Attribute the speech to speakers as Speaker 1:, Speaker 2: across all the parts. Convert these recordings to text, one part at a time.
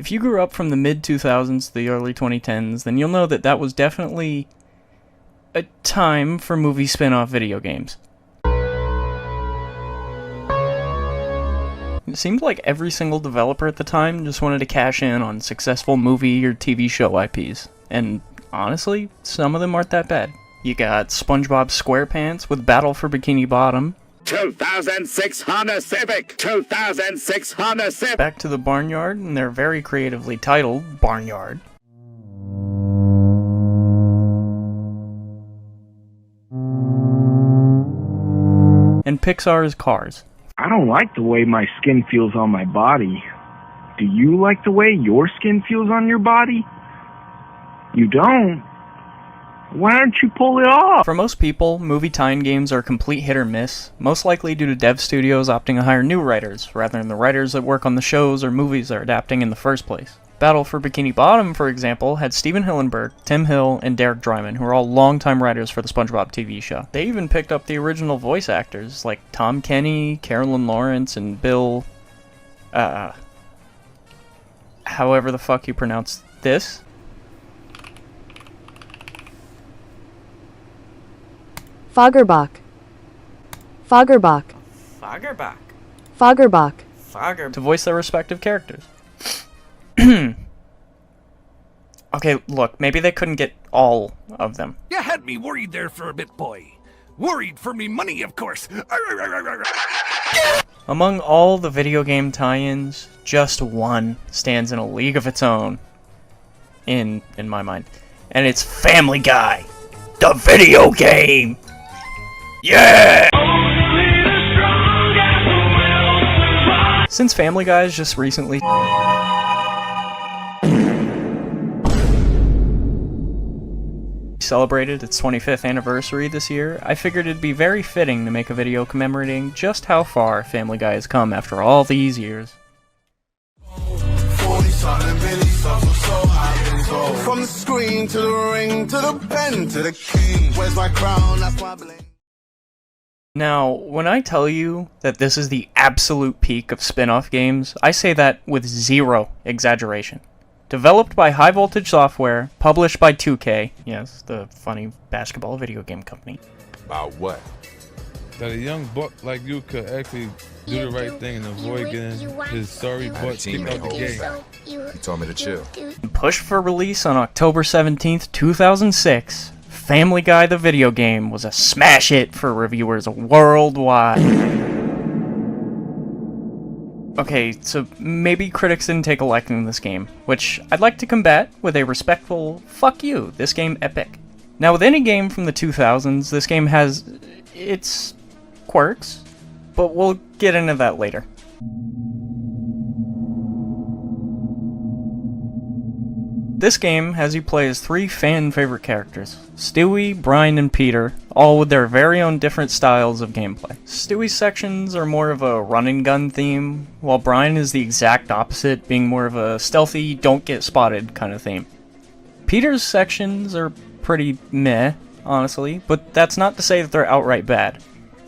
Speaker 1: If you grew up from the mid-2000s to the early 2010s, then you'll know that that was definitely a time for movie spin-off video games. It seemed like every single developer at the time just wanted to cash in on successful movie or TV show IPs, and honestly, some of them aren't that bad. You got SpongeBob SquarePants with Battle for Bikini Bottom,
Speaker 2: 2006 Honda Civic! 2006 Honda Civic!
Speaker 1: Back to the Barnyard, and they're very creatively titled Barnyard. And Pixar's Cars.
Speaker 3: I don't like the way my skin feels on my body. Do you like the way your skin feels on your body? You don't? Why don't you pull it off?
Speaker 1: For most people, movie tie-in games are a complete hit or miss, most likely due to dev studios opting to hire new writers, rather than the writers that work on the shows or movies they're adapting in the first place. Battle for Bikini Bottom, for example, had Steven Hillenburg, Tim Hill, and Derek Dryman, who are all longtime writers for the SpongeBob TV show. They even picked up the original voice actors, like Tom Kenny, Carolyn Lawrence, and Bill... however the fuck you pronounce this.
Speaker 4: Fagerbach. Fagerbach.
Speaker 1: Fagerbach.
Speaker 4: Fagerbach.
Speaker 1: To voice their respective characters. Okay, look, maybe they couldn't get all of them.
Speaker 5: You had me worried there for a bit, boy. Worried for me money, of course.
Speaker 1: Among all the video game tie-ins, just one stands in a league of its own. In my mind. And it's Family Guy. The video game! Yeah! Since Family Guy is just recently celebrated its 25th anniversary this year, I figured it'd be very fitting to make a video commemorating just how far Family Guy has come after all these years.
Speaker 6: From the screen to the ring to the pen to the king. Where's my crown? That's my bling.
Speaker 1: Now, when I tell you that this is the absolute peak of spin-off games, I say that with zero exaggeration. Developed by High Voltage Software, published by 2K, yes, the funny basketball video game company.
Speaker 7: About what?
Speaker 8: That a young buck like you could actually do the right thing and avoid getting his sorry butt kicked out the game.
Speaker 7: You told me to chill.
Speaker 1: Pushed for release on October 17th, 2006, Family Guy the video game was a smash hit for reviewers worldwide. Okay, so maybe critics didn't take a liking to this game, which I'd like to combat with a respectful fuck you, this game epic. Now with any game from the 2000s, this game has its quirks, but we'll get into that later. This game has you play as three fan-favorite characters, Stewie, Brian, and Peter, all with their very own different styles of gameplay. Stewie's sections are more of a run-and-gun theme, while Brian is the exact opposite, being more of a stealthy, don't-get-spotted kind of theme. Peter's sections are pretty meh, honestly, but that's not to say that they're outright bad.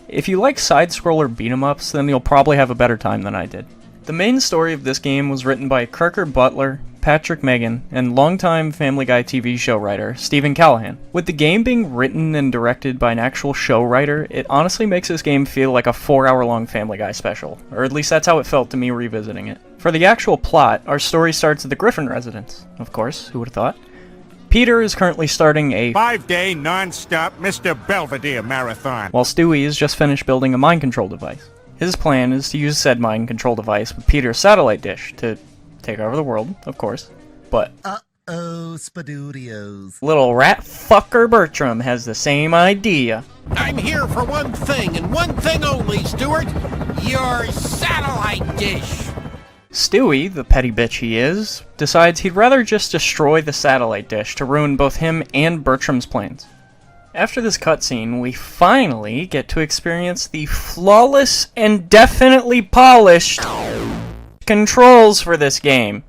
Speaker 1: If you like side-scroller beat-em-ups, then you'll probably have a better time than I did. The main story of this game was written by Kirker Butler, Patrick Megan, and longtime Family Guy TV show writer Stephen Callahan. With the game being written and directed by an actual show writer, it honestly makes this game feel like a 4-hour-long Family Guy special, or at least that's how it felt to me revisiting it. For the actual plot, our story starts at the Griffin residence. Of course, who would have thought? Peter is currently starting a
Speaker 2: 5-day non-stop Mr. Belvedere marathon.
Speaker 1: while Stewie has just finished building a mind control device. His plan is to use said mind control device with Peter's satellite dish to take over the world, of course, but
Speaker 6: Uh-oh, Spadoodios.
Speaker 1: little rat fucker Bertram has the same idea.
Speaker 5: I'm here for one thing and one thing only, Stuart. Your satellite dish.
Speaker 1: Stewie, the petty bitch he is, decides he'd rather just destroy the satellite dish to ruin both him and Bertram's plans. After this cutscene, we finally get to experience the flawless and definitely polished controls for this game.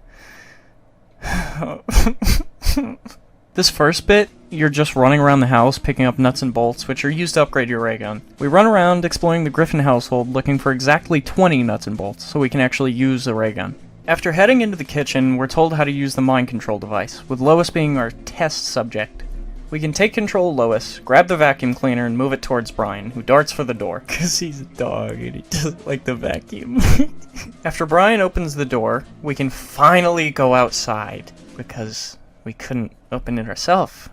Speaker 1: This first bit, you're just running around the house picking up nuts and bolts, which are used to upgrade your ray gun. We run around exploring the Griffin household looking for exactly 20 nuts and bolts, so we can actually use the ray gun. After heading into the kitchen, we're told how to use the mind control device, with Lois being our test subject. We can take control of Lois, grab the vacuum cleaner, and move it towards Brian, who darts for the door, because he's a dog and he doesn't like the vacuum. After Brian opens the door, we can finally go outside, because we couldn't open it ourselves.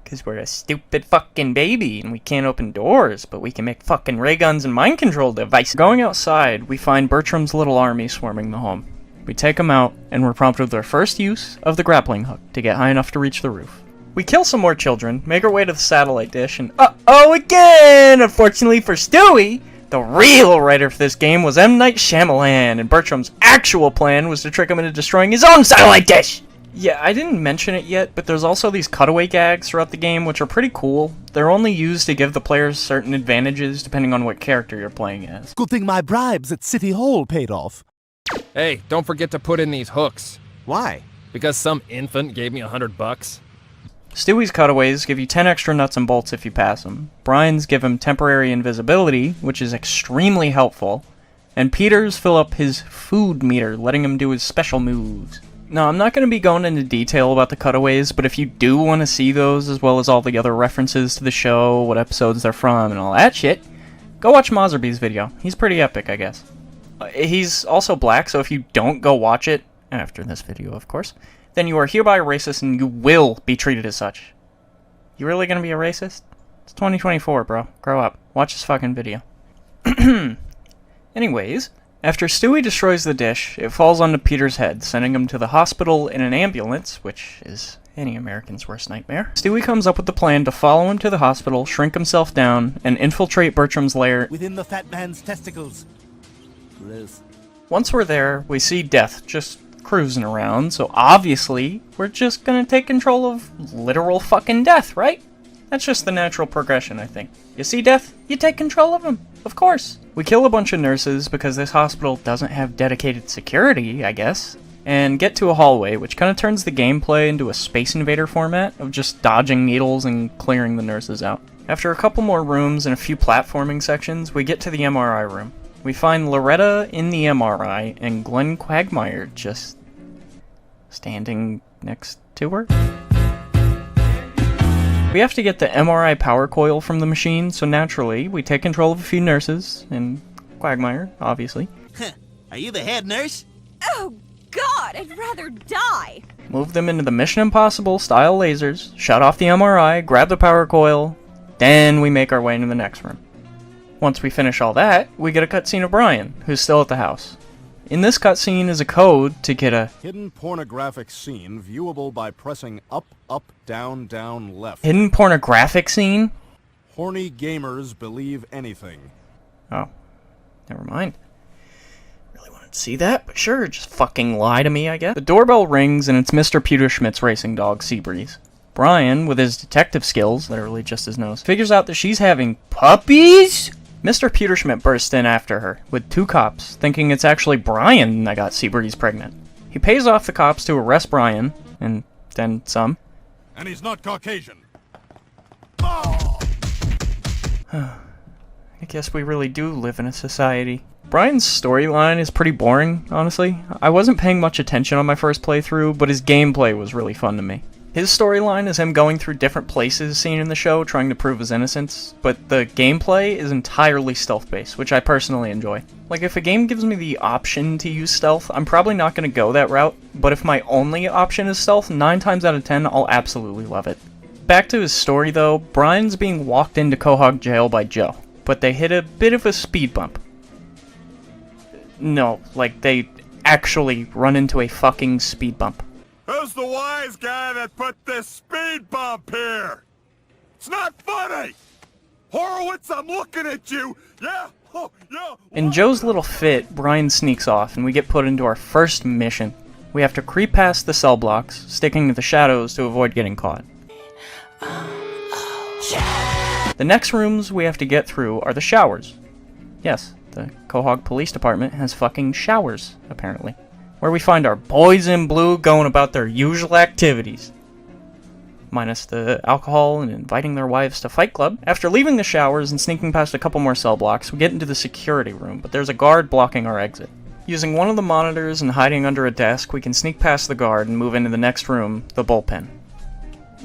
Speaker 1: Because we're a stupid fucking baby, and we can't open doors, but we can make fucking ray guns and mind control devices. Going outside, we find Bertram's little army swarming the home. We take them out, and we're prompted with our first use of the grappling hook to get high enough to reach the roof. We kill some more children, make our way to the satellite dish, and uh-oh again! Unfortunately for Stewie, the real writer for this game was M. Night Shyamalan, and Bertram's actual plan was to trick him into destroying his own satellite dish! Yeah, I didn't mention it yet, but there's also these cutaway gags throughout the game, which are pretty cool. They're only used to give the players certain advantages depending on what character you're playing as.
Speaker 9: Good thing my bribes at City Hall paid off.
Speaker 10: Hey, don't forget to put in these hooks.
Speaker 9: Why?
Speaker 10: Because some infant gave me $100.
Speaker 1: Stewie's cutaways give you 10 extra nuts and bolts if you pass them. Brian's give him temporary invisibility, which is extremely helpful. And Peter's fill up his food meter, letting him do his special moves. Now, I'm not going to be going into detail about the cutaways, but if you do want to see those, as well as all the other references to the show, what episodes they're from, and all that shit, go watch Mozerby's video. He's pretty epic, I guess. He's also black, so if you don't go watch it, after this video, of course, then you are hereby racist and you will be treated as such. You really gonna be a racist? It's 2024, bro. Grow up. Watch this fucking video. Anyways, after Stewie destroys the dish, it falls onto Peter's head, sending him to the hospital in an ambulance, which is any American's worst nightmare. Stewie comes up with the plan to follow him to the hospital, shrink himself down, and infiltrate Bertram's lair
Speaker 9: within the fat man's testicles. Gross.
Speaker 1: Once we're there, we see Death just cruising around, so obviously we're just gonna take control of literal fucking Death, right? That's just the natural progression, I think. You see Death? You take control of him. Of course. We kill a bunch of nurses because this hospital doesn't have dedicated security, I guess, and get to a hallway, which kind of turns the gameplay into a Space Invader format of just dodging needles and clearing the nurses out. After a couple more rooms and a few platforming sections, we get to the MRI room. We find Loretta in the MRI and Glenn Quagmire just standing next to her. We have to get the MRI power coil from the machine, so naturally we take control of a few nurses, and Quagmire, obviously.
Speaker 9: Are you the head nurse?
Speaker 11: Oh God, I'd rather die!
Speaker 1: Move them into the Mission Impossible style lasers, shut off the MRI, grab the power coil, then we make our way into the next room. Once we finish all that, we get a cutscene of Brian, who's still at the house. In this cutscene is a code to get a
Speaker 12: hidden pornographic scene viewable by pressing up, up, down, down, left.
Speaker 1: Hidden pornographic scene?
Speaker 12: Horny gamers believe anything.
Speaker 1: Oh, never mind. Really wanted to see that, but sure, just fucking lie to me, I guess. The doorbell rings and it's Mr. Pewterschmidt's racing dog, Seabreeze. Brian, with his detective skills, literally just his nose, figures out that she's having puppies? Mr. Pewterschmidt bursts in after her, with 2 cops, thinking it's actually Brian that got Seabreeze pregnant. He pays off the cops to arrest Brian, and then some.
Speaker 12: And he's not Caucasian.
Speaker 1: I guess we really do live in a society. Brian's storyline is pretty boring, honestly. I wasn't paying much attention on my first playthrough, but his gameplay was really fun to me. His storyline is him going through different places seen in the show, trying to prove his innocence, but the gameplay is entirely stealth-based, which I personally enjoy. Like, if a game gives me the option to use stealth, I'm probably not going to go that route, but if my only option is stealth, 9 times out of 10, I'll absolutely love it. Back to his story, though, Brian's being walked into Quahog Jail by Joe, but they hit a bit of a speed bump. No, like, they actually run into a fucking speed bump.
Speaker 2: Who's the wise guy that put this speed bump here? It's not funny! Horowitz, I'm looking at you! Yeah! Oh, yeah!
Speaker 1: In Joe's little fit, Brian sneaks off, and we get put into our first mission. We have to creep past the cell blocks, sticking to the shadows to avoid getting caught. The next rooms we have to get through are the showers. Yes, the Quahog Police Department has fucking showers, apparently. Where we find our boys in blue going about their usual activities. Minus the alcohol and inviting their wives to Fight Club. After leaving the showers and sneaking past a couple more cell blocks, we get into the security room, but there's a guard blocking our exit. Using one of the monitors and hiding under a desk, we can sneak past the guard and move into the next room, the bullpen.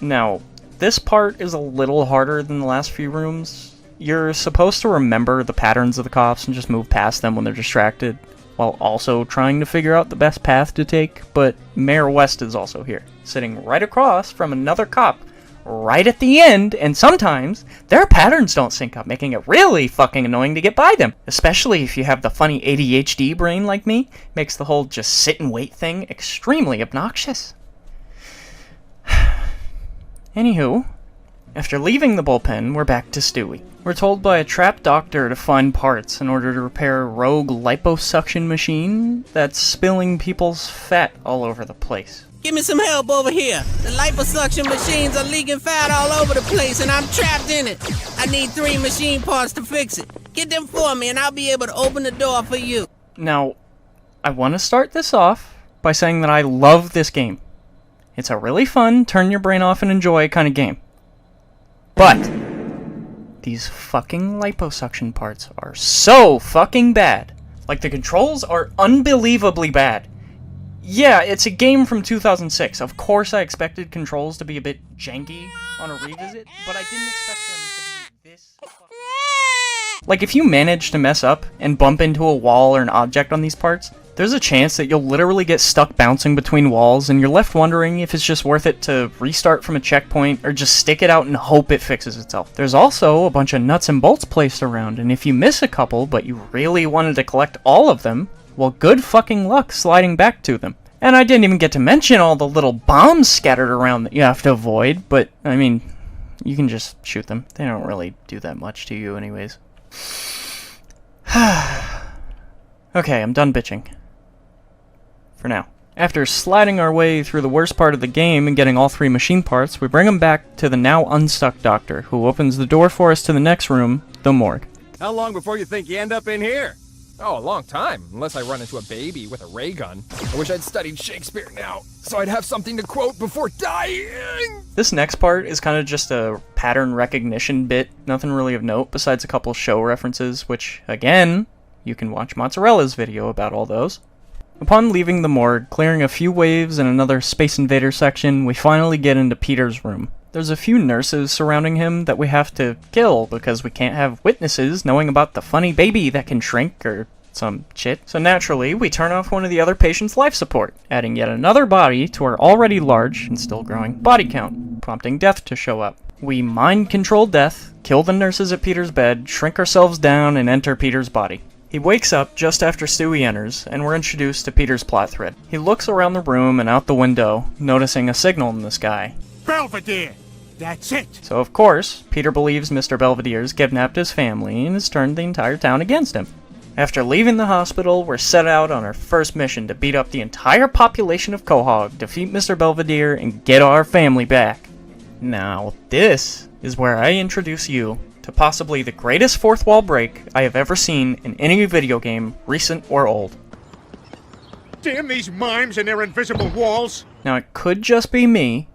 Speaker 1: Now, this part is a little harder than the last few rooms. You're supposed to remember the patterns of the cops and just move past them when they're distracted, while also trying to figure out the best path to take, but Mayor West is also here, sitting right across from another cop, right at the end, and sometimes their patterns don't sync up, making it really fucking annoying to get by them. Especially if you have the funny ADHD brain like me, makes the whole just sit and wait thing extremely obnoxious. Anywho, after leaving the bullpen, we're back to Stewie. We're told by a trapped doctor to find parts in order to repair a rogue liposuction machine that's spilling people's fat all over the place.
Speaker 13: Give me some help over here. The liposuction machines are leaking fat all over the place and I'm trapped in it. I need 3 machine parts to fix it. Get them for me and I'll be able to open the door for you.
Speaker 1: Now, I want to start this off by saying that I love this game. It's a really fun, turn your brain off and enjoy kind of game. But these fucking liposuction parts are so fucking bad. Like, the controls are unbelievably bad. Yeah, it's a game from 2006. Of course I expected controls to be a bit janky on a revisit, but I didn't expect them to be this fucking... Like, if you manage to mess up and bump into a wall or an object on these parts, there's a chance that you'll literally get stuck bouncing between walls and you're left wondering if it's just worth it to restart from a checkpoint or just stick it out and hope it fixes itself. There's also a bunch of nuts and bolts placed around, and if you miss a couple but you really wanted to collect all of them, well, good fucking luck sliding back to them. And I didn't even get to mention all the little bombs scattered around that you have to avoid, but, I mean, you can just shoot them. They don't really do that much to you anyways. Okay, I'm done bitching. For now. After sliding our way through the worst part of the game and getting all 3 machine parts, we bring him back to the now unstuck doctor, who opens the door for us to the next room, the morgue.
Speaker 12: How long before you think you end up in here?
Speaker 10: Oh, a long time, unless I run into a baby with a ray gun. I wish I'd studied Shakespeare now, so I'd have something to quote before dying!
Speaker 1: This next part is kind of just a pattern recognition bit, nothing really of note besides a couple show references, which, again, you can watch Mozzarella's video about all those. Upon leaving the morgue, clearing a few waves and another Space Invader section, we finally get into Peter's room. There's a few nurses surrounding him that we have to kill because we can't have witnesses knowing about the funny baby that can shrink or some shit. So naturally, we turn off one of the other patient's life support, adding yet another body to our already large and still growing body count, prompting death to show up. We mind control death, kill the nurses at Peter's bed, shrink ourselves down, and enter Peter's body. He wakes up just after Stewie enters, and we're introduced to Peter's plot thread. He looks around the room and out the window, noticing a signal in the sky.
Speaker 5: Belvedere! That's it!
Speaker 1: So of course, Peter believes Mr. Belvedere's kidnapped his family and has turned the entire town against him. After leaving the hospital, we're set out on our first mission to beat up the entire population of Quahog, defeat Mr. Belvedere, and get our family back. Now, this is where I introduce you to possibly the greatest fourth wall break I have ever seen in any video game, recent or old.
Speaker 5: Damn these mimes and their invisible walls!
Speaker 1: Now, it could just be me,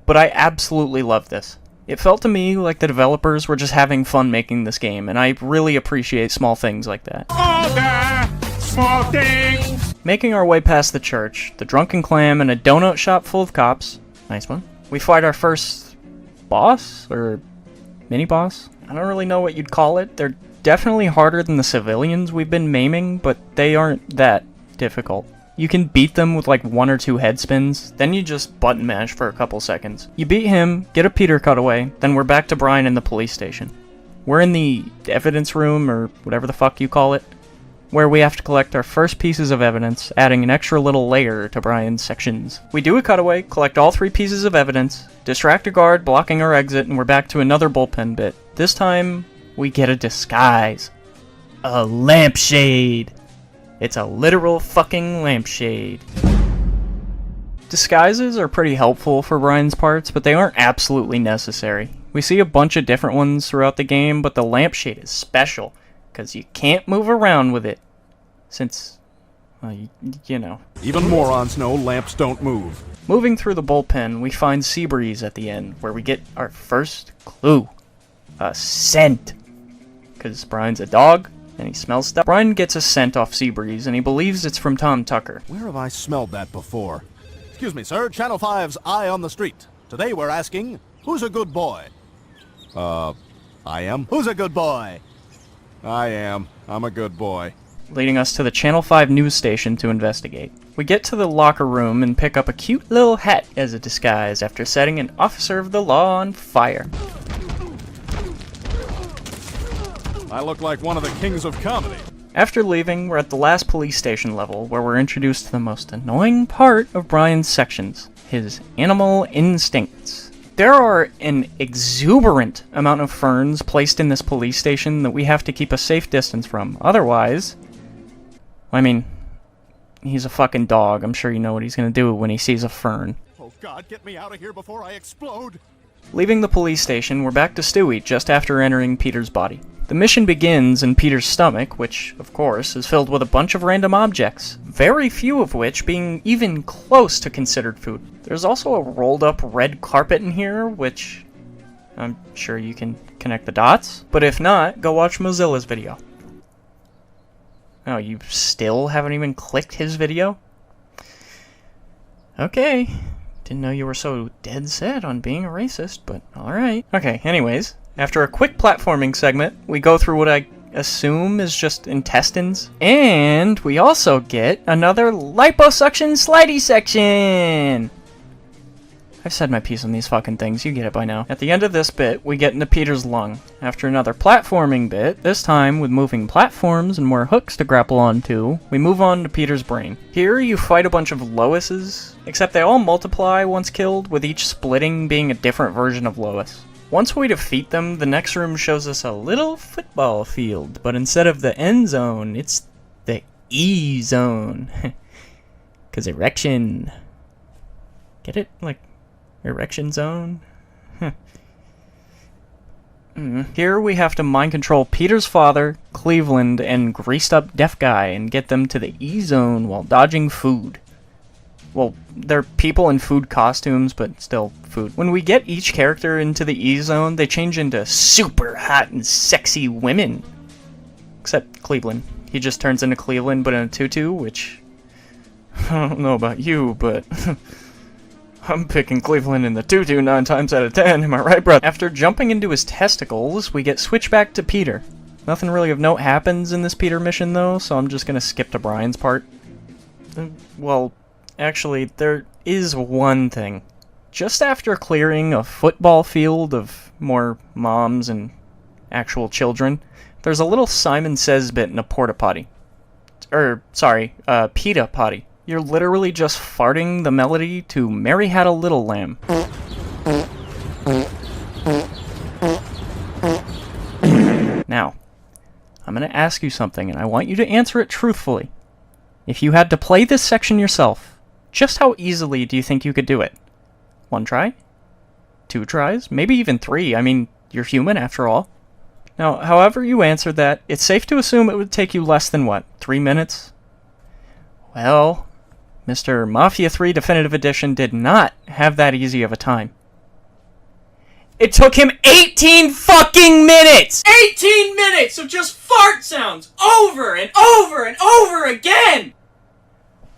Speaker 1: but I absolutely love this. It felt to me like the developers were just having fun making this game, and I really appreciate small things like that.
Speaker 5: All the small things!
Speaker 1: Making our way past the church, the Drunken Clam, and a donut shop full of cops. Nice one. We fight our first boss? Or mini-boss? I don't really know what you'd call it. They're definitely harder than the civilians we've been maiming, but they aren't that difficult. You can beat them with like 1 or 2 head spins, then you just button mash for a couple seconds. You beat him, get a Peter cutaway, then we're back to Brian in the police station. We're in the evidence room, or whatever the fuck you call it, where we have to collect our first pieces of evidence, adding an extra little layer to Brian's sections. We do a cutaway, collect all 3 pieces of evidence, distract a guard blocking our exit, and we're back to another bullpen bit. This time, we get a disguise. A lampshade. It's a literal fucking lampshade. Disguises are pretty helpful for Brian's parts, but they aren't absolutely necessary. We see a bunch of different ones throughout the game, but the lampshade is special, because you can't move around with it. Since, well, you know.
Speaker 12: Even morons know lamps don't move.
Speaker 1: Moving through the bullpen, we find Seabreeze at the end, where we get our first clue. A scent. Because Brian's a dog, and he smells stuff. Brian gets a scent off Seabreeze, and he believes it's from Tom Tucker.
Speaker 12: Where have I smelled that before? Excuse me, sir. Channel 5's Eye on the Street. Today we're asking, who's a good boy? I am. Who's a good boy? I am. I'm a good boy.
Speaker 1: Leading us to the Channel 5 news station to investigate. We get to the locker room and pick up a cute little hat as a disguise after setting an officer of the law on fire.
Speaker 12: I look like one of the kings of comedy.
Speaker 1: After leaving, we're at the last police station level, where we're introduced to the most annoying part of Brian's sections, his animal instincts. There are an exuberant amount of ferns placed in this police station that we have to keep a safe distance from. Otherwise, I mean, he's a fucking dog. I'm sure you know what he's gonna do when he sees a fern.
Speaker 12: Oh God, get me out of here before I explode!
Speaker 1: Leaving the police station, we're back to Stewie just after entering Peter's body. The mission begins in Peter's stomach, which, of course, is filled with a bunch of random objects, very few of which being even close to considered food. There's also a rolled-up red carpet in here, which I'm sure you can connect the dots, but if not, go watch Mozilla's video. Oh, you still haven't even clicked his video? Okay. Didn't know you were so dead set on being a racist, but alright. Okay, anyways. After a quick platforming segment, we go through what I assume is just intestines. And we also get another liposuction slidey section! I've said my piece on these fucking things, you get it by now. At the end of this bit, we get into Peter's lung. After another platforming bit, this time with moving platforms and more hooks to grapple onto, we move on to Peter's brain. Here you fight a bunch of Loises, except they all multiply once killed, with each splitting being a different version of Lois. Once we defeat them, the next room shows us a little football field, but instead of the end zone, it's the E zone. 'Cause erection. Get it? Like, erection zone? Here we have to mind control Peter's father, Cleveland, and greased up deaf guy and get them to the E zone while dodging food. Well, they're people in food costumes, but still food. When we get each character into the E zone, they change into super hot and sexy women. Except Cleveland. He just turns into Cleveland, but in a tutu, which I don't know about you, but I'm picking Cleveland in the tutu 9 times out of 10, am I right, brother? After jumping into his testicles, we get switched back to Peter. Nothing really of note happens in this Peter mission, though, so I'm just gonna skip to Brian's part. Well, actually, there is one thing. Just after clearing a football field of more moms and actual children, there's a little Simon Says bit in a porta potty. Pita potty. You're literally just farting the melody to Mary Had a Little Lamb. Now, I'm gonna ask you something, and I want you to answer it truthfully. If you had to play this section yourself, just how easily do you think you could do it? 1 try? 2 tries? Maybe even 3. I mean, you're human after all. Now, however you answered that, it's safe to assume it would take you less than, what, 3 minutes? Well, Mr. Mafia 3 Definitive Edition did not have that easy of a time. It took him 18 fucking minutes! 18 minutes of just fart sounds over and over and over again!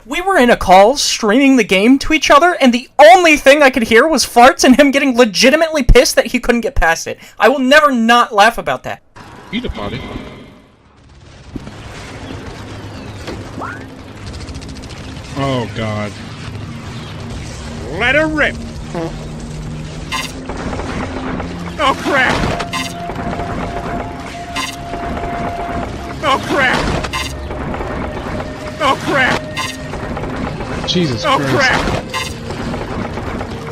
Speaker 1: We were in a call streaming the game to each other, and the only thing I could hear was farts and him getting legitimately pissed that he couldn't get past it. I will never not laugh about that.
Speaker 8: Eat a potty.
Speaker 14: Oh, God.
Speaker 2: Let her rip! Oh, crap! Oh, crap! Oh, crap!
Speaker 14: Jesus
Speaker 2: oh,
Speaker 14: Christ.
Speaker 2: Crap!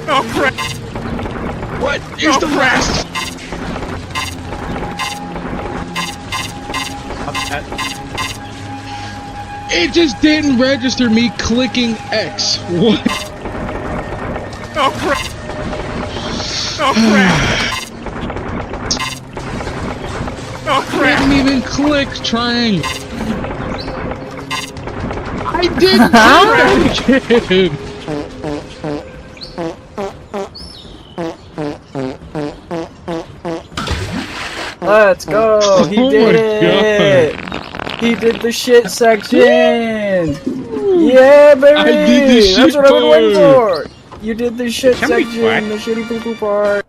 Speaker 2: Oh, crap!
Speaker 14: What is the
Speaker 2: crap!
Speaker 14: It just didn't register me clicking X. What?
Speaker 2: Oh, crap! Oh, crap! Oh, crap!
Speaker 14: Didn't even click triangle. I didn't do that
Speaker 1: again. Let's go! He did it! He did the shit section! Yeah, baby!
Speaker 14: I did the shit
Speaker 1: That's what I've been waiting
Speaker 14: part.
Speaker 1: for! You did the shit section, the shitty poo-poo part.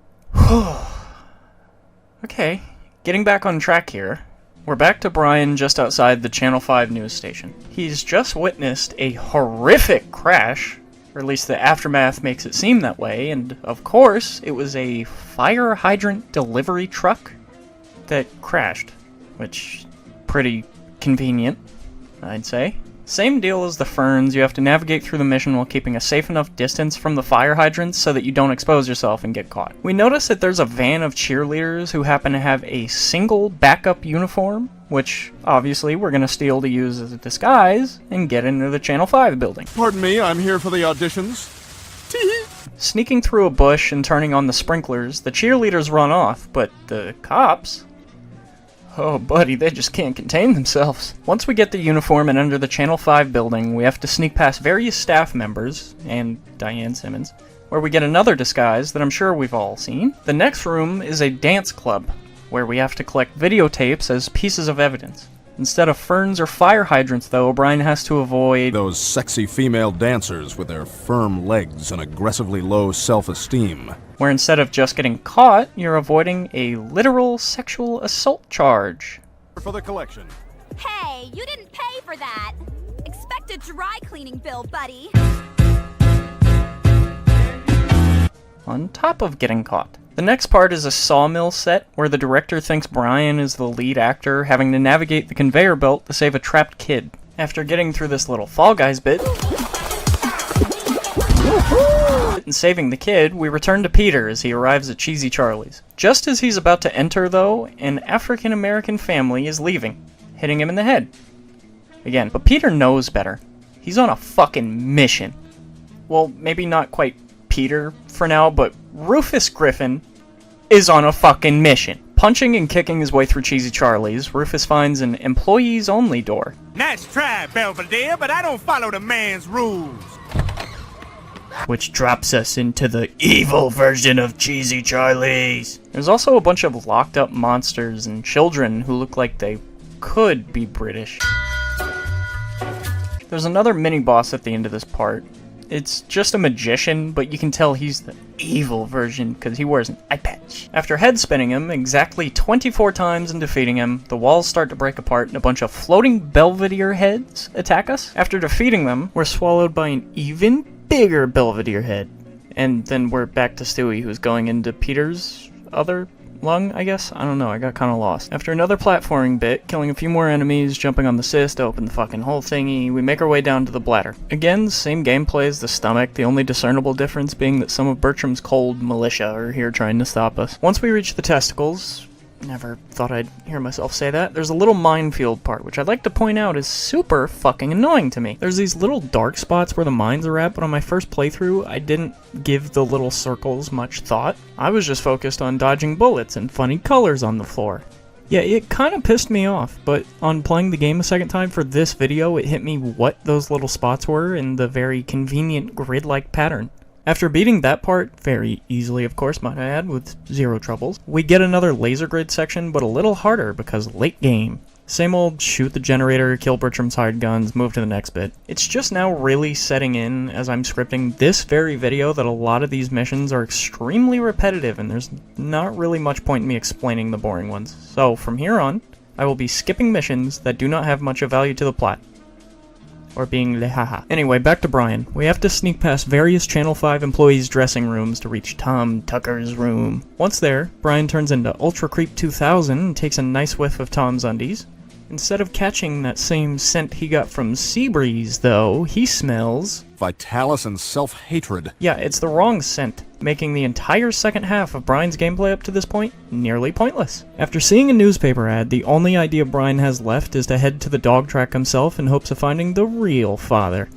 Speaker 1: Okay, getting back on track here. We're back to Brian just outside the Channel 5 news station. He's just witnessed a horrific crash, or at least the aftermath makes it seem that way, and of course, it was a fire hydrant delivery truck that crashed, which pretty convenient, I'd say. Same deal as the ferns, you have to navigate through the mission while keeping a safe enough distance from the fire hydrants so that you don't expose yourself and get caught. We notice that there's a van of cheerleaders who happen to have a single backup uniform, which obviously we're gonna steal to use as a disguise and get into the Channel 5 building.
Speaker 12: Pardon me, I'm here for the auditions.
Speaker 1: Sneaking through a bush and turning on the sprinklers, the cheerleaders run off, but the cops... oh, buddy, they just can't contain themselves. Once we get the uniform and enter the Channel 5 building, we have to sneak past various staff members, and Diane Simmons, where we get another disguise that I'm sure we've all seen. The next room is a dance club, where we have to collect videotapes as pieces of evidence. Instead of ferns or fire hydrants, though, Brian has to avoid...
Speaker 12: those sexy female dancers with their firm legs and aggressively low self-esteem.
Speaker 1: Where instead of just getting caught, you're avoiding a literal sexual assault charge.
Speaker 12: For the collection.
Speaker 11: Hey, you didn't pay for that. Expect a dry cleaning bill, buddy.
Speaker 1: On top of getting caught. The next part is a sawmill set, where the director thinks Brian is the lead actor, having to navigate the conveyor belt to save a trapped kid. After getting through this little Fall Guys bit, and saving the kid, we return to Peter as he arrives at Cheesy Charlie's. Just as he's about to enter, though, an African-American family is leaving, hitting him in the head. Again, but Peter knows better. He's on a fucking mission. Well, maybe not quite Peter for now, but Rufus Griffin is on a fucking mission. Punching and kicking his way through Cheesy Charlie's, Rufus finds an employees-only door.
Speaker 5: Nice try, Belvedere, but I don't follow the man's rules.
Speaker 1: Which drops us into the evil version of Cheesy Charlie's. There's also a bunch of locked up monsters and children who look like they could be British. There's another mini-boss at the end of this part. It's just a magician, but you can tell he's the evil version because he wears an eye patch. After head spinning him exactly 24 times and defeating him, the walls start to break apart and a bunch of floating Belvedere heads attack us. After defeating them, we're swallowed by an even bigger Belvedere head. And then we're back to Stewie, who's going into Peter's other lung, I guess? I don't know, I got kinda lost. After another platforming bit, killing a few more enemies, jumping on the cyst to open the fucking whole thingy, we make our way down to the bladder. Again, same gameplay as the stomach, the only discernible difference being that some of Bertram's cold militia are here trying to stop us. Once we reach the testicles, never thought I'd hear myself say that, there's a little minefield part, which I'd like to point out is super fucking annoying to me. There's these little dark spots where the mines are at, but on my first playthrough, I didn't give the little circles much thought. I was just focused on dodging bullets and funny colors on the floor. Yeah, it kind of pissed me off, but on playing the game a second time for this video, it hit me what those little spots were in the very convenient grid-like pattern. After beating that part, very easily of course might I add, with zero troubles, we get another laser grid section, but a little harder because late game. Same old shoot the generator, kill Bertram's hired guns, move to the next bit. It's just now really setting in as I'm scripting this very video that a lot of these missions are extremely repetitive and there's not really much point in me explaining the boring ones. So from here on, I will be skipping missions that do not have much of value to the plot. Or being lehaha. Anyway, back to Brian. We have to sneak past various Channel 5 employees' dressing rooms to reach Tom Tucker's room. Once there, Brian turns into Ultra Creep 2000 and takes a nice whiff of Tom's undies. Instead of catching that same scent he got from Seabreeze, though, he smells...
Speaker 12: Vitalis and self-hatred.
Speaker 1: Yeah, it's the wrong scent, making the entire second half of Brian's gameplay up to this point nearly pointless. After seeing a newspaper ad, the only idea Brian has left is to head to the dog track himself in hopes of finding the real father.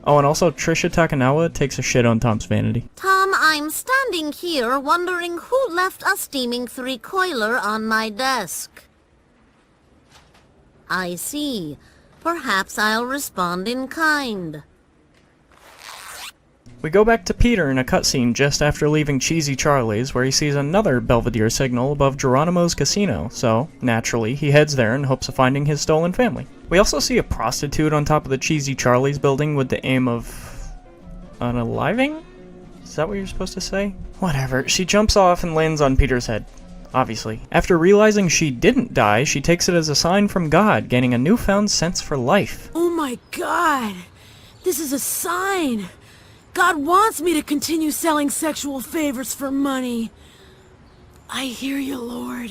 Speaker 1: Oh, and also Trisha Takanawa takes a shit on Tom's vanity.
Speaker 15: Tom, I'm standing here wondering who left a steaming three-coiler on my desk. I see. Perhaps I'll respond in kind.
Speaker 1: We go back to Peter in a cutscene just after leaving Cheesy Charlie's, where he sees another Belvedere signal above Geronimo's casino, so, naturally, he heads there in hopes of finding his stolen family. We also see a prostitute on top of the Cheesy Charlie's building with the aim of unaliving? Is that what you're supposed to say? Whatever, she jumps off and lands on Peter's head. Obviously. After realizing she didn't die, she takes it as a sign from God, gaining a newfound sense for life.
Speaker 16: Oh my God! This is a sign! God wants me to continue selling sexual favors for money. I hear you, Lord.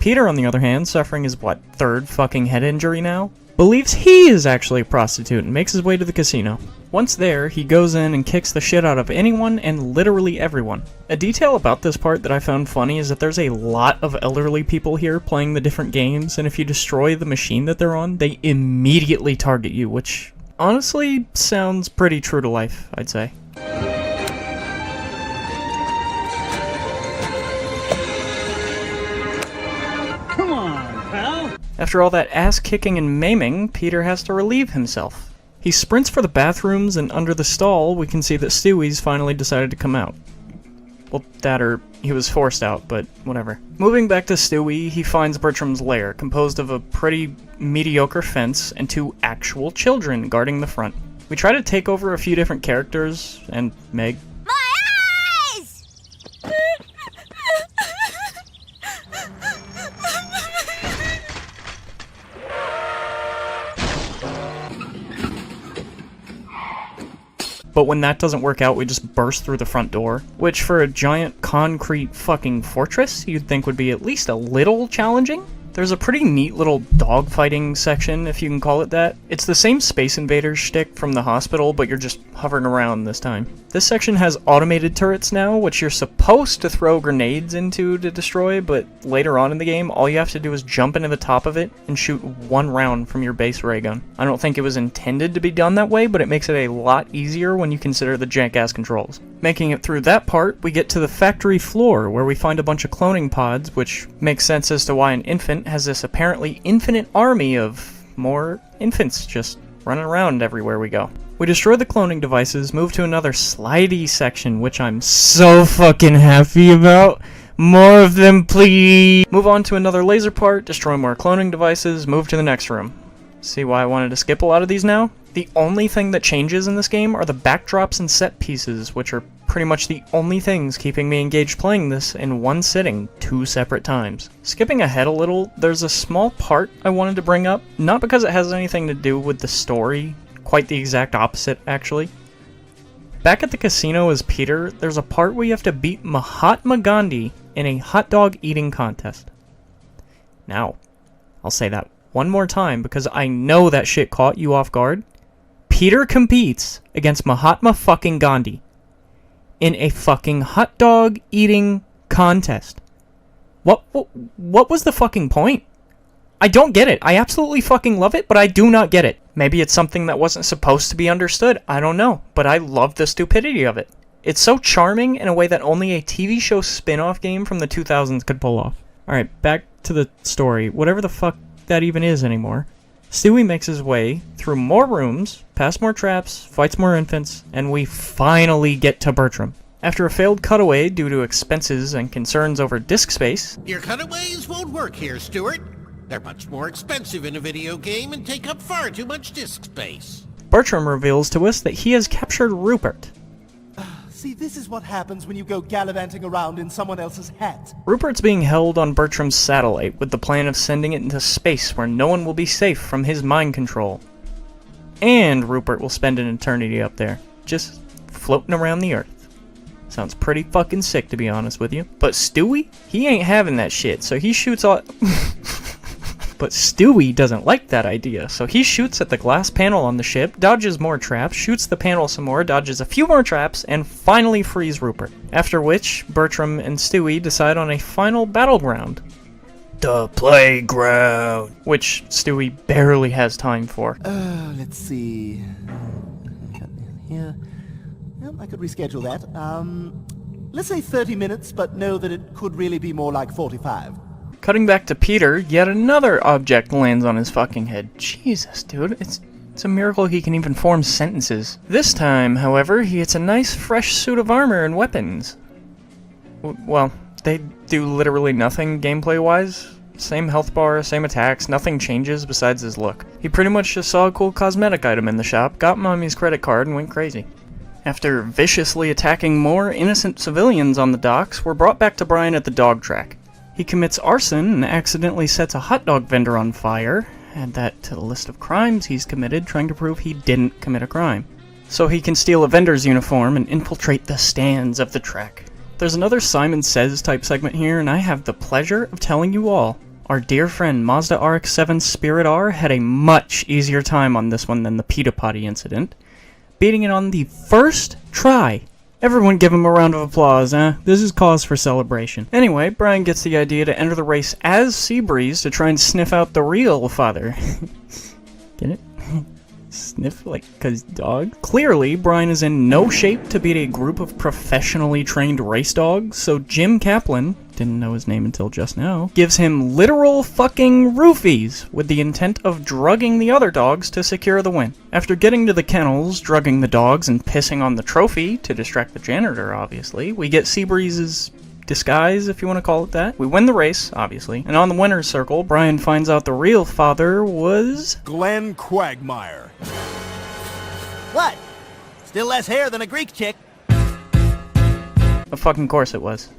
Speaker 1: Peter, on the other hand, suffering his, third fucking head injury now, believes he is actually a prostitute and makes his way to the casino. Once there, he goes in and kicks the shit out of anyone and literally everyone. A detail about this part that I found funny is that there's a lot of elderly people here playing the different games, and if you destroy the machine that they're on, they immediately target you, which honestly sounds pretty true to life, I'd say.
Speaker 17: Come on, pal!
Speaker 1: After all that ass-kicking and maiming, Peter has to relieve himself. He sprints for the bathrooms, and under the stall, we can see that Stewie's finally decided to come out. Well, that or he was forced out, but whatever. Moving back to Stewie, he finds Bertram's lair, composed of a pretty mediocre fence and 2 actual children guarding the front. We try to take over a few different characters, and Meg.
Speaker 11: My eyes!
Speaker 1: But when that doesn't work out, we just burst through the front door, which for a giant concrete fucking fortress, you'd think would be at least a little challenging. There's a pretty neat little dogfighting section, if you can call it that. It's the same Space Invaders shtick from the hospital, but you're just hovering around this time. This section has automated turrets now, which you're supposed to throw grenades into to destroy, but later on in the game, all you have to do is jump into the top of it and shoot 1 round from your base ray gun. I don't think it was intended to be done that way, but it makes it a lot easier when you consider the jank-ass controls. Making it through that part, we get to the factory floor, where we find a bunch of cloning pods, which makes sense as to why an infant has this apparently infinite army of more infants just running around everywhere we go. We destroy the cloning devices, move to another slidey section, which I'm so fucking happy about. More of them, please! Move on to another laser part, destroy more cloning devices, move to the next room. See why I wanted to skip a lot of these now? The only thing that changes in this game are the backdrops and set pieces, which are pretty much the only things keeping me engaged playing this in one sitting 2 separate times. Skipping ahead a little, there's a small part I wanted to bring up, not because it has anything to do with the story, quite the exact opposite actually. Back at the casino as Peter, there's a part where you have to beat Mahatma Gandhi in a hot dog eating contest. Now, I'll say that one more time because I know that shit caught you off guard. Peter competes against Mahatma fucking Gandhi in a fucking hot dog eating contest. What was the fucking point? I don't get it. I absolutely fucking love it, but I do not get it. Maybe it's something that wasn't supposed to be understood. I don't know, but I love the stupidity of it. It's so charming in a way that only a TV show spin-off game from the 2000s could pull off. Alright, back to the story. Whatever the fuck that even is anymore. Stewie makes his way through more rooms, past more traps, fights more infants, and we finally get to Bertram. After a failed cutaway due to expenses and concerns over disk space...
Speaker 5: Your cutaways won't work here, Stuart. They're much more expensive in a video game and take up far too much disk space.
Speaker 1: Bertram reveals to us that he has captured Rupert.
Speaker 12: See, this is what happens when you go gallivanting around in someone else's hat.
Speaker 1: Rupert's being held on Bertram's satellite with the plan of sending it into space where no one will be safe from his mind control. And Rupert will spend an eternity up there, just floating around the Earth. Sounds pretty fucking sick, to be honest with you. But Stewie? He ain't having that shit, so he shoots all... But Stewie doesn't like that idea, so he shoots at the glass panel on the ship, dodges more traps, shoots the panel some more, dodges a few more traps, and finally frees Rupert. After which, Bertram and Stewie decide on a final battleground. The playground! Which Stewie barely has time for.
Speaker 12: Let's see... Here... Well, I could reschedule that. Let's say 30 minutes, but know that it could really be more like 45. Cutting
Speaker 1: back to Peter, yet another object lands on his fucking head. Jesus, dude, it's It's a miracle he can even form sentences. This time, however, he gets a nice fresh suit of armor and weapons. Well, they do literally nothing gameplay-wise. Same health bar, same attacks, nothing changes besides his look. He pretty much just saw a cool cosmetic item in the shop, got Mommy's credit card, and went crazy. After viciously attacking more innocent civilians on the docks, we're brought back to Brian at the dog track. He commits arson and accidentally sets a hot dog vendor on fire. Add that to the list of crimes he's committed, trying to prove he didn't commit a crime. So he can steal a vendor's uniform and infiltrate the stands of the track. There's another Simon Says type segment here, and I have the pleasure of telling you all, our dear friend Mazda RX-7 Spirit R had a much easier time on this one than the Pita Potty incident, beating it on the first try. Everyone give him a round of applause, eh? This is cause for celebration. Anyway, Brian gets the idea to enter the race as Seabreeze to try and sniff out the real father. Get it? Sniff, like, 'cause dog? Clearly, Brian is in no shape to beat a group of professionally trained race dogs, so Jim Kaplan, didn't know his name until just now, gives him literal fucking roofies with the intent of drugging the other dogs to secure the win. After getting to the kennels, drugging the dogs, and pissing on the trophy, to distract the janitor obviously, we get Seabreeze's disguise, if you want to call it that. We win the race, obviously, and on the winner's circle, Brian finds out the real father was...
Speaker 12: Glenn Quagmire.
Speaker 9: What? Still less hair than a Greek chick.
Speaker 1: Of fucking course it was.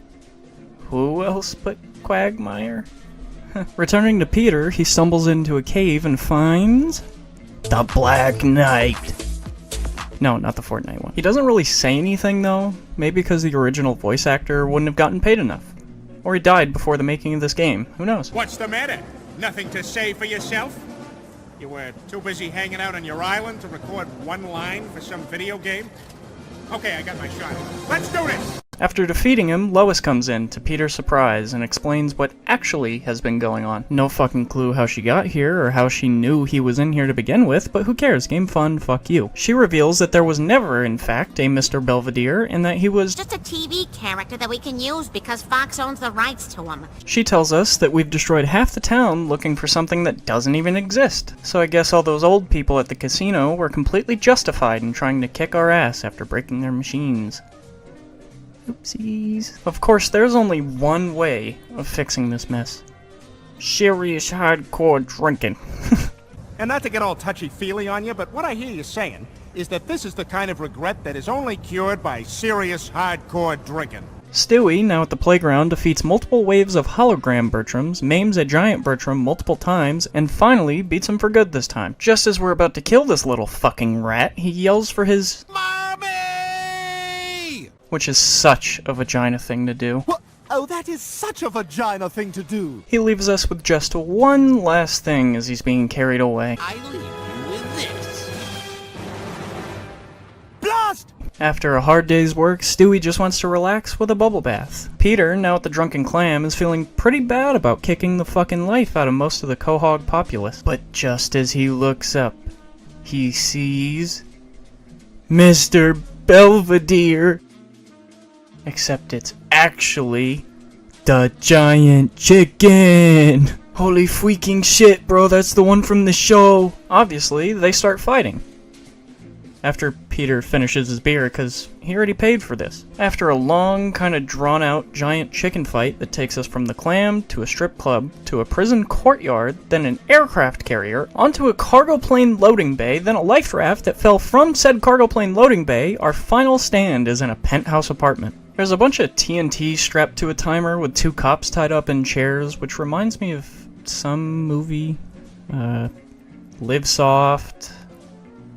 Speaker 1: Who else but Quagmire? Returning to Peter, he stumbles into a cave and finds... the Black Knight. No, not the Fortnite one. He doesn't really say anything, though. Maybe because the original voice actor wouldn't have gotten paid enough. Or he died before the making of this game. Who knows?
Speaker 18: What's the matter? Nothing to say for yourself? You were too busy hanging out on your island to record one line for some video game? Okay, I got my shot. Let's do this!
Speaker 1: After defeating him, Lois comes in, to Peter's surprise, and explains what actually has been going on. No fucking clue how she got here, or how she knew he was in here to begin with, but who cares? Game fun, fuck you. She reveals that there was never, in fact, a Mr. Belvedere, and that he was
Speaker 15: just a TV character that we can use because Fox owns the rights to him.
Speaker 1: She tells us that we've destroyed half the town looking for something that doesn't even exist. So I guess all those old people at the casino were completely justified in trying to kick our ass after breaking their machines. Oopsies. Of course, there's only one way of fixing this mess. Serious hardcore drinking.
Speaker 18: And not to get all touchy-feely on you, but what I hear you saying is that this is the kind of regret that is only cured by serious hardcore drinking.
Speaker 1: Stewie, now at the playground, defeats multiple waves of hologram Bertrams, maims a giant Bertram multiple times, and finally beats him for good this time. Just as we're about to kill this little fucking rat, he yells for his... Mommy! Which is such a vagina thing to do.
Speaker 12: What? Oh, that is such a vagina thing to do.
Speaker 1: He leaves us with just one last thing as he's being carried away.
Speaker 5: I leave you with this.
Speaker 12: Blast!
Speaker 1: After a hard day's work, Stewie just wants to relax with a bubble bath. Peter, now at the Drunken Clam, is feeling pretty bad about kicking the fucking life out of most of the Quahog populace. But just as he looks up, he sees... Mr. Belvedere! Except it's actually... the giant chicken! Holy freaking shit, bro, that's the one from the show! Obviously, they start fighting. After Peter finishes his beer, because he already paid for this. After a long, kind of drawn-out giant chicken fight that takes us from the clam, to a strip club, to a prison courtyard, then an aircraft carrier, onto a cargo plane loading bay, then a life raft that fell from said cargo plane loading bay, our final stand is in a penthouse apartment. There's a bunch of TNT strapped to a timer with two cops tied up in chairs, which reminds me of some movie. Live Soft...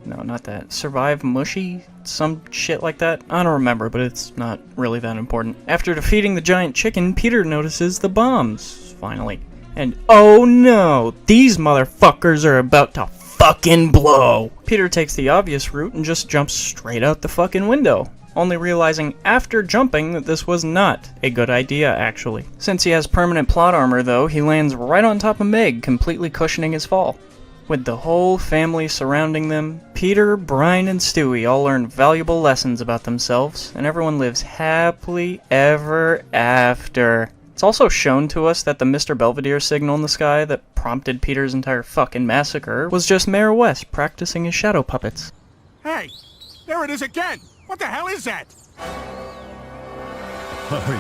Speaker 1: No, not that. Survive Mushy? Some shit like that? I don't remember, but it's not really that important. After defeating the giant chicken, Peter notices the bombs, finally. And oh no! These motherfuckers are about to fucking blow! Peter takes the obvious route and just jumps straight out the fucking window. Only realizing after jumping that this was not a good idea, actually. Since he has permanent plot armor, though, he lands right on top of Meg, completely cushioning his fall. With the whole family surrounding them, Peter, Brian, and Stewie all learn valuable lessons about themselves, and everyone lives happily ever after. It's It's also shown to us that the Mr. Belvedere signal in the sky that prompted Peter's entire fucking massacre was just Mayor West practicing his shadow puppets.
Speaker 18: Hey, there it is again! What the hell is that?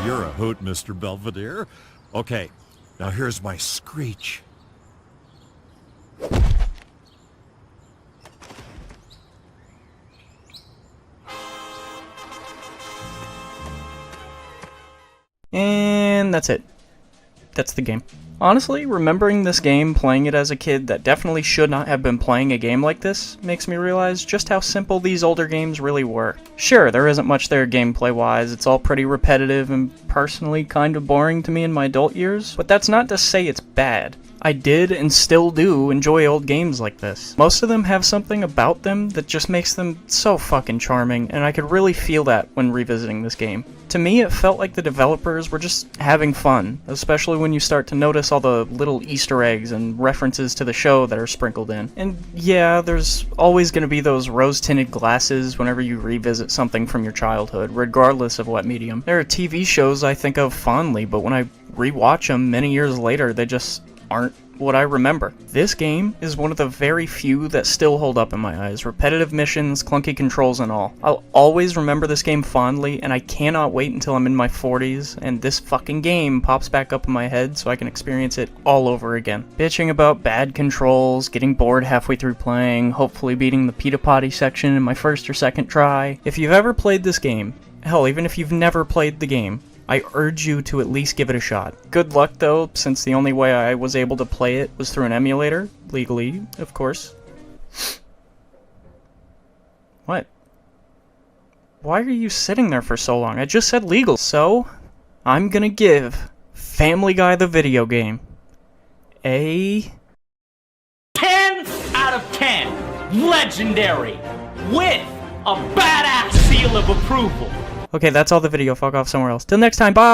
Speaker 2: You're a hoot, Mr. Belvedere. Okay, now here's my screech.
Speaker 1: And that's it. That's the game. Honestly, remembering this game, playing it as a kid that definitely should not have been playing a game like this, makes me realize just how simple these older games really were. Sure, there isn't much there gameplay-wise, it's all pretty repetitive and personally kind of boring to me in my adult years, but that's not to say it's bad. I did and still do enjoy old games like this. Most of them have something about them that just makes them so fucking charming, and I could really feel that when revisiting this game. To me, it felt like the developers were just having fun, especially when you start to notice all the little Easter eggs and references to the show that are sprinkled in. And yeah, there's always going to be those rose-tinted glasses whenever you revisit something from your childhood, regardless of what medium. There are TV shows I think of fondly, but when I rewatch them many years later, they just aren't what I remember. This game is one of the very few that still hold up in my eyes. Repetitive missions, clunky controls and all. I'll always remember this game fondly, and I cannot wait until I'm in my 40s and this fucking game pops back up in my head so I can experience it all over again. Bitching about bad controls, getting bored halfway through playing, hopefully beating the Pita Potty section in my first or second try. If you've ever played this game, hell, even if you've never played the game, I urge you to at least give it a shot. Good luck though, since the only way I was able to play it was through an emulator, legally, of course. What? Why are you sitting there for so long? I just said legal. So, I'm gonna give Family Guy the video game a
Speaker 19: 10 out of 10. Legendary. With a badass seal of approval.
Speaker 1: Okay, that's all the video. Fuck off somewhere else. Till next time, bye!